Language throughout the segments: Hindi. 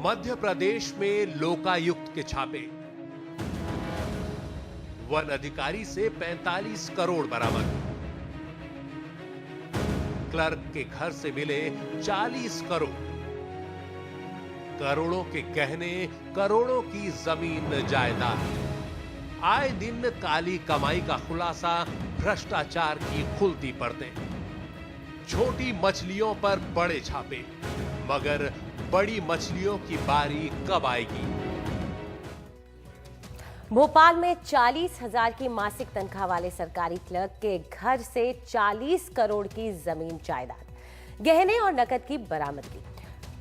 मध्य प्रदेश में लोकायुक्त के छापे। वन अधिकारी से 45 करोड़ बरामद। क्लर्क के घर से मिले 40 करोड़। करोड़ों के गहने, करोड़ों की जमीन जायदाद। आए दिन काली कमाई का खुलासा, भ्रष्टाचार की खुलती परतें। छोटी मछलियों पर बड़े छापे, मगर बड़ी मछलियों की बारी कब आएगी? भोपाल में 40,000 की मासिक तनख्वाह वाले सरकारी क्लर्क के घर से 40 करोड़ की जमीन जायदाद, गहने और नकद की बरामदगी।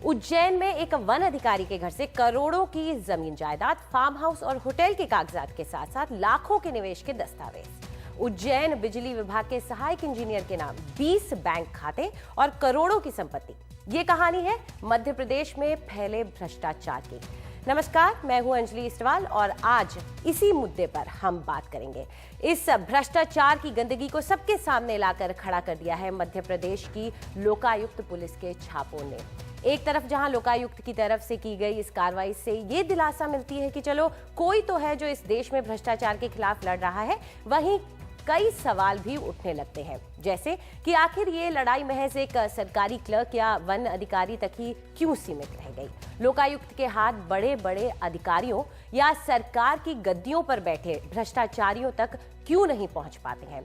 उज्जैन में एक वन अधिकारी के घर से करोड़ों की जमीन जायदाद, फार्म हाउस और होटल के कागजात के साथ साथ लाखों के निवेश के दस्तावेज। उज्जैन बिजली विभाग के सहायक इंजीनियर के नाम 20 बैंक खाते और करोड़ों की संपत्ति। ये कहानी है मध्य प्रदेश में फैले भ्रष्टाचार की। नमस्कार, मैं हूं अंजलि इस्टवाल और आज इसी मुद्दे पर हम बात करेंगे। इस भ्रष्टाचार की गंदगी को सबके सामने लाकर खड़ा कर दिया है मध्य प्रदेश की लोकायुक्त पुलिस के छापों ने। एक तरफ जहां लोकायुक्त की तरफ से की गई इस कार्रवाई से ये दिलासा मिलती है कि चलो कोई तो है जो इस देश में भ्रष्टाचार के खिलाफ लड़ रहा है, वहीं कई सवाल भी उठने लगते हैं, जैसे कि आखिर ये लड़ाई महज एक सरकारी क्लर्क या वन अधिकारी तक ही क्यों सीमित रह गई? लोकायुक्त के हाथ बड़े बड़े अधिकारियों या सरकार की गद्दियों पर बैठे भ्रष्टाचारियों तक क्यों नहीं पहुंच पाते हैं?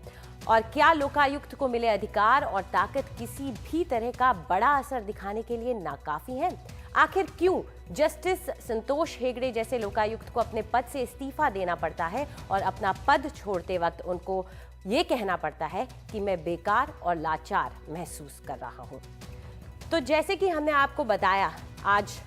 और क्या लोकायुक्त को मिले अधिकार और ताकत किसी भी तरह का बड़ा असर दिखाने के लिए नाकाफी है? आखिर क्यों जस्टिस संतोष हेगड़े जैसे लोकायुक्त को अपने पद से इस्तीफा देना पड़ता है और अपना पद छोड़ते वक्त उनको ये कहना पड़ता है कि मैं बेकार और लाचार महसूस कर रहा हूं? तो जैसे कि हमने आपको बताया आज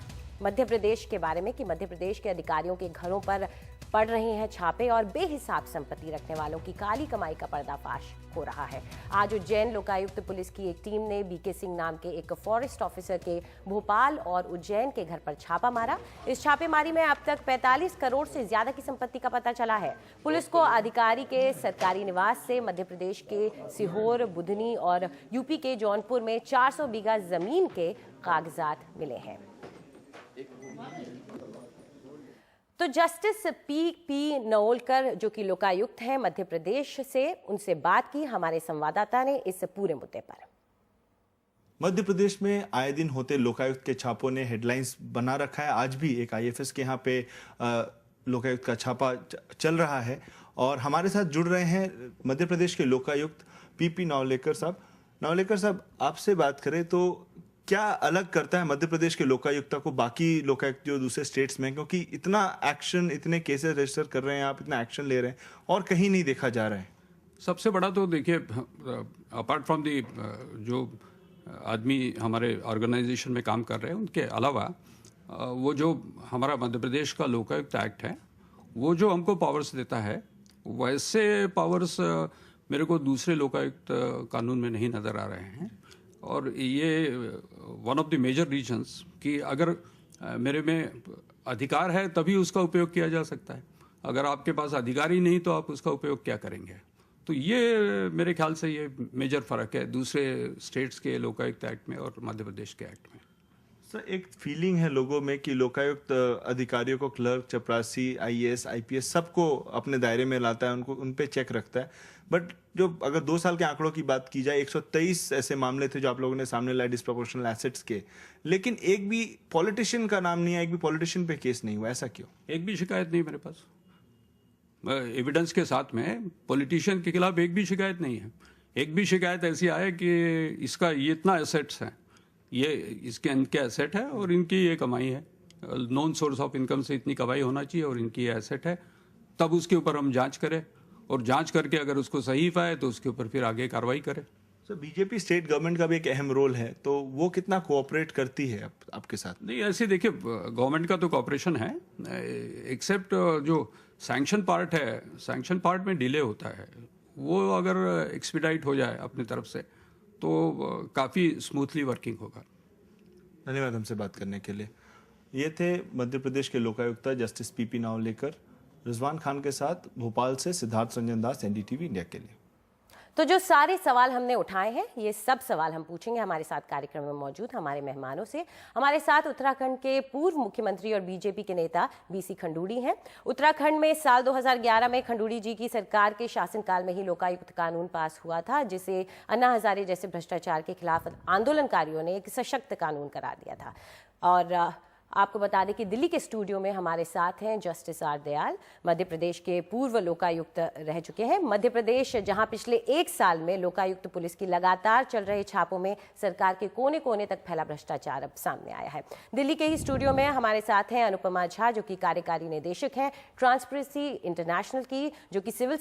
मध्य प्रदेश के बारे में कि मध्य प्रदेश के अधिकारियों के घरों पर पड़ रहे हैं छापे और बेहिसाब संपत्ति रखने वालों की काली कमाई का पर्दाफाश हो रहा है। आज उज्जैन लोकायुक्त पुलिस की एक टीम ने बीके सिंह नाम के एक फॉरेस्ट ऑफिसर के भोपाल और उज्जैन के घर पर छापा मारा। इस छापेमारी में अब तक 45 करोड़ से ज्यादा की संपत्ति का पता चला है। पुलिस को अधिकारी के सरकारी निवास से मध्य प्रदेश के सीहोर, बुधनी और यूपी के जौनपुर में 400 बीघा जमीन के कागजात मिले हैं। तो जस्टिस पी नवलकर जो कि लोकायुक्त हैं मध्य प्रदेश से, उनसे बात की हमारे संवाददाता ने इस पूरे मुद्दे पर। मध्य प्रदेश में आए दिन होते लोकायुक्त के छापों ने हेडलाइंस बना रखा है। आज भी एक आईएफएस के यहाँ पे लोकायुक्त का छापा चल रहा है और हमारे साथ जुड़ रहे हैं मध्य प्रदेश के लोकायुक्त पी नवलेकर साहब। नवलेकर साहब, आपसे बात करें तो क्या अलग करता है मध्य प्रदेश के लोकायुक्ता को बाकी लोकायुक्त जो दूसरे स्टेट्स में, क्योंकि इतना एक्शन, इतने केसेस रजिस्टर कर रहे हैं आप, इतना एक्शन ले रहे हैं और कहीं नहीं देखा जा रहा है? सबसे बड़ा तो देखिए, अपार्ट फ्रॉम दी जो आदमी हमारे ऑर्गेनाइजेशन में काम कर रहे हैं उनके अलावा वो जो हमारा मध्य प्रदेश का लोकायुक्त एक्ट है वो जो हमको पावर्स देता है, वैसे पावर्स मेरे को दूसरे लोकायुक्त कानून में नहीं नज़र आ रहे हैं। और ये one of the major reasons कि अगर मेरे में अधिकार है तभी उसका उपयोग किया जा सकता है, अगर आपके पास अधिकार ही नहीं तो आप उसका उपयोग क्या करेंगे? तो ये मेरे ख्याल से ये मेजर फर्क है दूसरे स्टेट्स के लोकायुक्त एक्ट में और मध्य प्रदेश के एक्ट में। सर, एक फीलिंग है लोगों में कि लोकायुक्त अधिकारियों को क्लर्क, चपरासी, आईएएस, आईपीएस सबको अपने दायरे में लाता है, उनको उन पे चेक रखता है। बट जो अगर 2 साल के आंकड़ों की बात की जाए, 123 ऐसे मामले थे जो आप लोगों ने सामने लाए डिस्प्रोपोर्शनल एसेट्स के, लेकिन एक भी पॉलिटिशियन का नाम नहीं है, एक भी पॉलिटिशियन पे केस नहीं हुआ। ऐसा क्यों? एक भी शिकायत नहीं मेरे पास, एविडेंस के साथ में पॉलिटिशियन के खिलाफ एक भी शिकायत नहीं है। एक भी शिकायत ऐसी आए कि इसका ये इतना एसेट्स है, ये इसके इनके एसेट है और इनकी ये कमाई है, नॉन सोर्स ऑफ इनकम से इतनी कमाई होना चाहिए और इनकी ये एसेट है, तब उसके ऊपर हम जांच करें और जांच करके अगर उसको सही पाए तो उसके ऊपर फिर आगे कार्रवाई करें। सर, बीजेपी स्टेट गवर्नमेंट का भी एक अहम रोल है, तो वो कितना कोऑपरेट करती है आपके साथ? नहीं, ऐसे देखिए, गवर्नमेंट का तो कोऑपरेशन है, एक्सेप्ट जो सैंक्शन पार्ट है, सैंक्शन पार्ट में डिले होता है, वो अगर एक्सपीडाइट हो जाए अपनी तरफ से तो काफ़ी स्मूथली वर्किंग होगा। धन्यवाद हमसे बात करने के लिए। ये थे मध्य प्रदेश के लोकायुक्त जस्टिस पी नावलेकर। रिजवान खान के साथ भोपाल से सिद्धार्थ रंजन दास, एनडीटीवी इंडिया के लिए। तो जो सारे सवाल हमने उठाए हैं, ये सब सवाल हम पूछेंगे हमारे साथ कार्यक्रम में मौजूद हमारे मेहमानों से। हमारे साथ उत्तराखंड के पूर्व मुख्यमंत्री और बीजेपी के नेता बीसी खंडूड़ी हैं। उत्तराखंड में साल 2011 में खंडूड़ी जी की सरकार के शासनकाल में ही लोकायुक्त कानून पास हुआ था, जिसे अन्ना हजारे जैसे भ्रष्टाचार के खिलाफ आंदोलनकारियों ने एक सशक्त कानून करार दिया था। और आपको बता दें कि दिल्ली के स्टूडियो में हमारे साथ हैं जस्टिस आर दयाल, मध्य प्रदेश के पूर्व लोकायुक्त रह चुके हैं। मध्य प्रदेश जहां पिछले 1 साल में लोकायुक्त पुलिस की लगातार चल रहे छापों में सरकार के कोने कोने तक फैला भ्रष्टाचार अब सामने आया है। दिल्ली के ही स्टूडियो में हमारे साथ हैं अनुपमा झा, जो कि कार्यकारी निदेशक हैं ट्रांसपेरेंसी इंटरनेशनल की, जो कि सिविल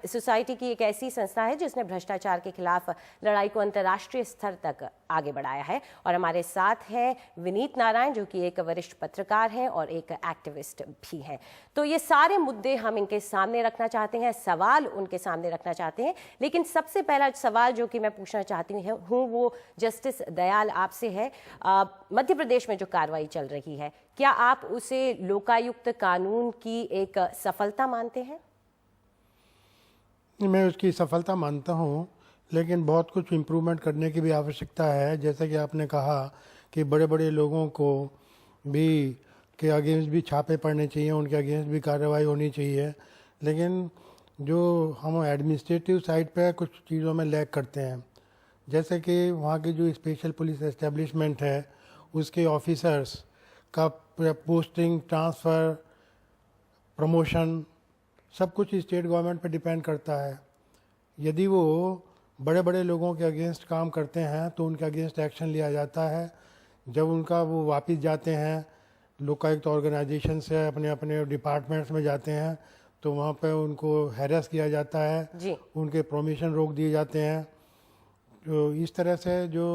सोसाइटी की एक ऐसी संस्था है जिसने भ्रष्टाचार के खिलाफ लड़ाई को अंतर्राष्ट्रीय स्तर तक आगे बढ़ाया है। और हमारे साथ हैं विनीत नारायण, जो कि एक वरिष्ठ पत्रकार हैं और एक एक्टिविस्ट भी हैं। तो ये सारे मुद्दे हम इनके सामने रखना चाहते हैं, सवाल उनके सामने रखना चाहते हैं। लेकिन सबसे पहला सवाल जो कि मैं पूछना चाहती हूँ वो जस्टिस दयाल आपसे है। मध्य प्रदेश में जो कार्रवाई चल रही है, क्या आप उसे लोकायुक्त कानून की एक सफलता मानते हैं? मैं उसकी सफलता मानता हूँ, लेकिन बहुत कुछ इम्प्रूवमेंट करने की भी आवश्यकता है। जैसे कि आपने कहा कि बड़े बड़े लोगों को भी के अगेंस्ट भी छापे पड़ने चाहिए, उनके अगेंस्ट भी कार्रवाई होनी चाहिए। लेकिन जो हम एडमिनिस्ट्रेटिव साइड पे कुछ चीज़ों में लैग करते हैं, जैसे कि वहाँ की जो स्पेशल पुलिस एस्टेब्लिशमेंट है, उसके ऑफिसर्स का पोस्टिंग, ट्रांसफ़र, प्रमोशन सब कुछ स्टेट गवर्नमेंट पे डिपेंड करता है। यदि वो बड़े बड़े लोगों के अगेंस्ट काम करते हैं तो उनके अगेंस्ट एक्शन लिया जाता है। जब उनका वो वापस जाते हैं लोकायुक्त ऑर्गेनाइजेशन से अपने अपने डिपार्टमेंट्स में जाते हैं तो वहाँ पे उनको हैरेस किया जाता है जी। उनके प्रमोशन रोक दिए जाते हैं। तो इस तरह से जो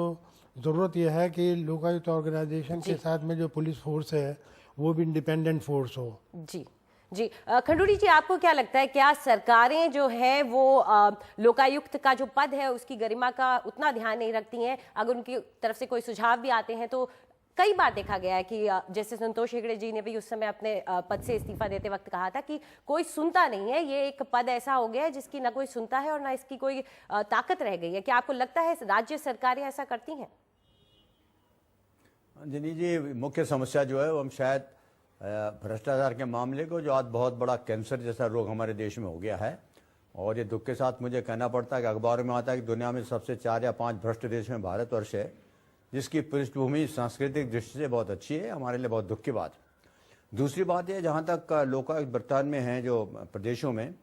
ज़रूरत यह है कि लोकायुक्त ऑर्गेनाइजेशन के साथ में जो पुलिस फोर्स है वो भी इंडिपेंडेंट फोर्स हो। जी जी। खंडूड़ी जी, आपको क्या लगता है, क्या सरकारें जो है वो लोकायुक्त का जो पद है उसकी गरिमा का उतना ध्यान नहीं रखती हैं? अगर उनकी तरफ से कोई सुझाव भी आते हैं तो कई बार देखा गया है कि जैसे संतोष हेगड़े जी ने भी उस समय अपने पद से इस्तीफा देते वक्त कहा था कि कोई सुनता नहीं है, ये एक पद ऐसा हो गया है जिसकी ना कोई सुनता है और ना इसकी कोई ताकत रह गई है। क्या आपको लगता है राज्य सरकारें ऐसा करती हैं? अंजनी जी, मुख्य समस्या जो है वो हम शायद भ्रष्टाचार के मामले को, जो आज बहुत बड़ा कैंसर जैसा रोग हमारे देश में हो गया है, और ये दुख के साथ मुझे कहना पड़ता है कि अखबारों में आता है कि दुनिया में सबसे 4 या 5 भ्रष्ट देश में भारतवर्ष है, जिसकी पृष्ठभूमि सांस्कृतिक दृष्टि से बहुत अच्छी है। हमारे लिए बहुत दुख की बात। दूसरी बात यह, जहाँ तक लोकायुक्त वर्तमान में हैं जो प्रदेशों में,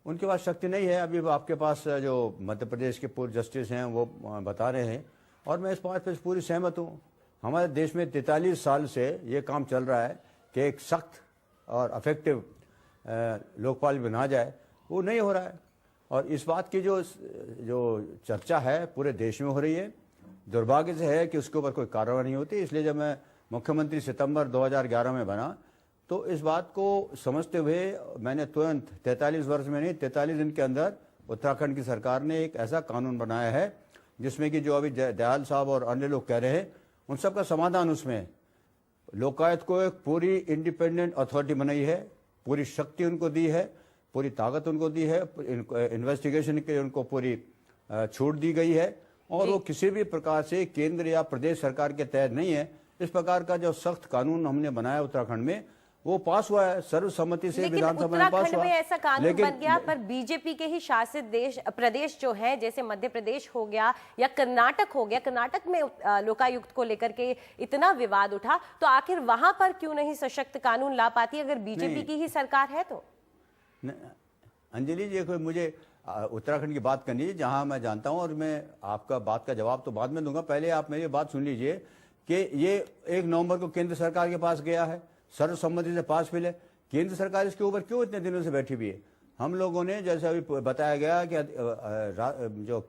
उनके पास शक्ति नहीं है। अभी आपके पास जो मध्य प्रदेश के पूर्व जस्टिस हैं वो बता रहे हैं, और मैं इस बात पर पूरी सहमत हूँ। हमारे देश में 43 साल से ये काम चल रहा है कि एक सख्त और अफेक्टिव लोकपाल बना जाए, वो नहीं हो रहा है। और इस बात की जो चर्चा है पूरे देश में हो रही है, दुर्भाग्य से है कि उसके ऊपर कोई कार्रवाई नहीं होती। इसलिए जब मैं मुख्यमंत्री सितंबर 2011 में बना तो इस बात को समझते हुए मैंने तुरंत 43 वर्ष में नहीं 43 दिन के अंदर उत्तराखंड की सरकार ने एक ऐसा कानून बनाया है जिसमें कि जो अभी दयाल साहब और अन्य लोग कह रहे हैं उन सब का समाधान उसमें। लोकायुक्त को एक पूरी इंडिपेंडेंट अथॉरिटी बनाई है, पूरी शक्ति उनको दी है, पूरी ताकत उनको दी है, इन्वेस्टिगेशन के उनको पूरी छूट दी गई है, और वो किसी भी प्रकार से केंद्र या प्रदेश सरकार के तहत नहीं है। इस प्रकार का जो सख्त कानून हमने बनाया उत्तराखंड में, वो पास हुआ है सर्वसम्मति से, विधानसभा में पास हुआ। में ऐसा कानून बन गया, पर बीजेपी के ही शासित प्रदेश जो है, जैसे मध्य प्रदेश हो गया या कर्नाटक हो गया, कर्नाटक में लोकायुक्त को लेकर के इतना विवाद उठा, तो आखिर वहां पर क्यों नहीं सशक्त कानून ला पाती अगर बीजेपी की ही सरकार है तो? अंजलि जी, कोई मुझे उत्तराखंड की बात करनी है जहां मैं जानता हूं, और मैं आपका बात का जवाब तो बाद में दूंगा। पहले आप मेरी बात सुन लीजिए कि ये 1 नवंबर को केंद्र सरकार के पास गया है, सर्वसम्मति से पास हुई है। केंद्र सरकार इसके ऊपर क्यों इतने दिनों से बैठी हुई है? हम लोगों ने, जैसे अभी बताया गया कि जो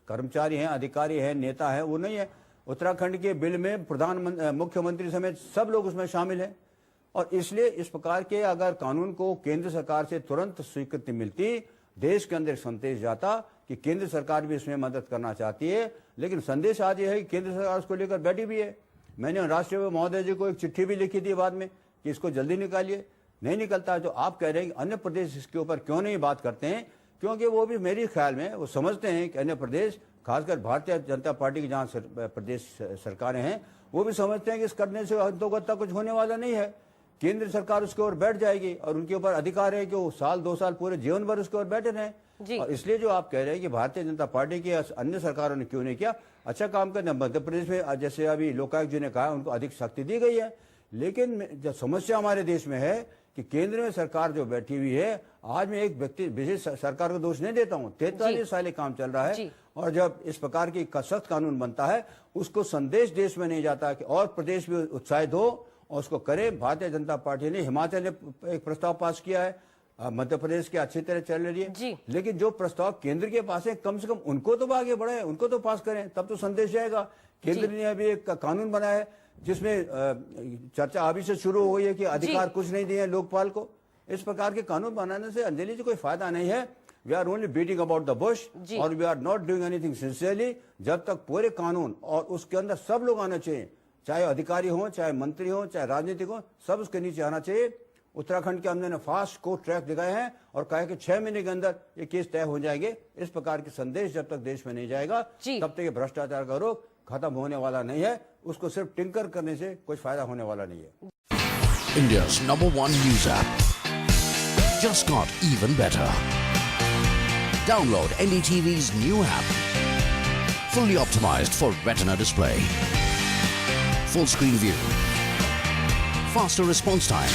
कर्मचारी हैं, अधिकारी हैं, नेता हैं, वो नहीं है। उत्तराखंड के बिल में मुख्यमंत्री समेत सब लोग उसमें शामिल हैं, और इसलिए इस प्रकार के अगर कानून को केंद्र सरकार से तुरंत स्वीकृति मिलती, देश के अंदर संदेश जाता कि केंद्र सरकार भी इसमें मदद करना चाहती है। लेकिन संदेश आज ये है कि केंद्र सरकार उसको लेकर बैठी भी है। मैंने राष्ट्रपति महोदय जी को एक चिट्ठी भी लिखी थी बाद में कि इसको जल्दी निकालिए, नहीं निकलता है। तो आप कह रहे हैं कि अन्य प्रदेश इसके ऊपर क्यों नहीं बात करते हैं क्योंकि वो भी मेरे ख्याल में वो समझते हैं कि अन्य प्रदेश, खासकर भारतीय जनता पार्टी की जहाँ प्रदेश सरकारें हैं, वो भी समझते हैं कि इस करने से अंतोगत्ता कुछ होने वाला नहीं है। केंद्र सरकार उसके ओर बैठ जाएगी और उनके ऊपर अधिकार है कि वो साल 2 साल पूरे जीवन भर उसके ओर बैठे रहें। और इसलिए जो आप कह रहे हैं कि भारतीय जनता पार्टी की अन्य सरकारों ने क्यों नहीं किया, अच्छा काम करना। मध्य प्रदेश में जैसे अभी लोकायुक्त जी ने कहा उनको अधिक शक्ति दी गई है, लेकिन जो समस्या हमारे देश में है कि केंद्र में सरकार जो बैठी हुई है, आज मैं एक व्यक्ति विशेष सरकार को दोष नहीं देता हूँ, 43 साल काम चल रहा है और जब इस प्रकार की सख्त कानून बनता है उसको संदेश देश में नहीं जाता कि और प्रदेश भी उत्साहित हो और उसको करे। भारतीय जनता पार्टी ने हिमाचल ने एक प्रस्ताव पास किया है, मध्य प्रदेश की अच्छी तरह चल रही है, लेकिन जो प्रस्ताव केंद्र के पास है कम से कम उनको तो आगे बढ़े, उनको तो पास करें, तब तो संदेश जाएगा। केंद्र ने अभी एक कानून बनाया है जिसमें चर्चा अभी से शुरू हो गई है कि अधिकार कुछ नहीं दिए लोकपाल को। इस प्रकार के कानून बनाने से अंजलि जी कोई फायदा नहीं है। We are only beating about the bush और we are not doing anything sincerely. जब तक पूरे कानून और उसके अंदर सब लोग आना चाहिए, चाहे अधिकारी हो, चाहे मंत्री हो, चाहे राजनीतिक हो, सब उसके नीचे आना चाहिए। उत्तराखंड के हमने फास्ट कोर्ट ट्रैक दिखाए हैं और कहा कि 6 महीने के अंदर ये केस तय हो जाएंगे। इस प्रकार के संदेश जब तक देश में नहीं जाएगा तब तक ये भ्रष्टाचार का रोग खत्म होने वाला नहीं है। उसको सिर्फ टिंकर करने से कोई फायदा होने वाला नहीं है। India's #1 news app just got even better. Download NDTV's new app, fully optimized for Retina display, full screen view, faster response time,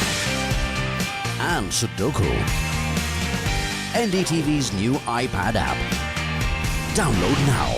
and Sudoku. NDTV's new iPad app. Download now.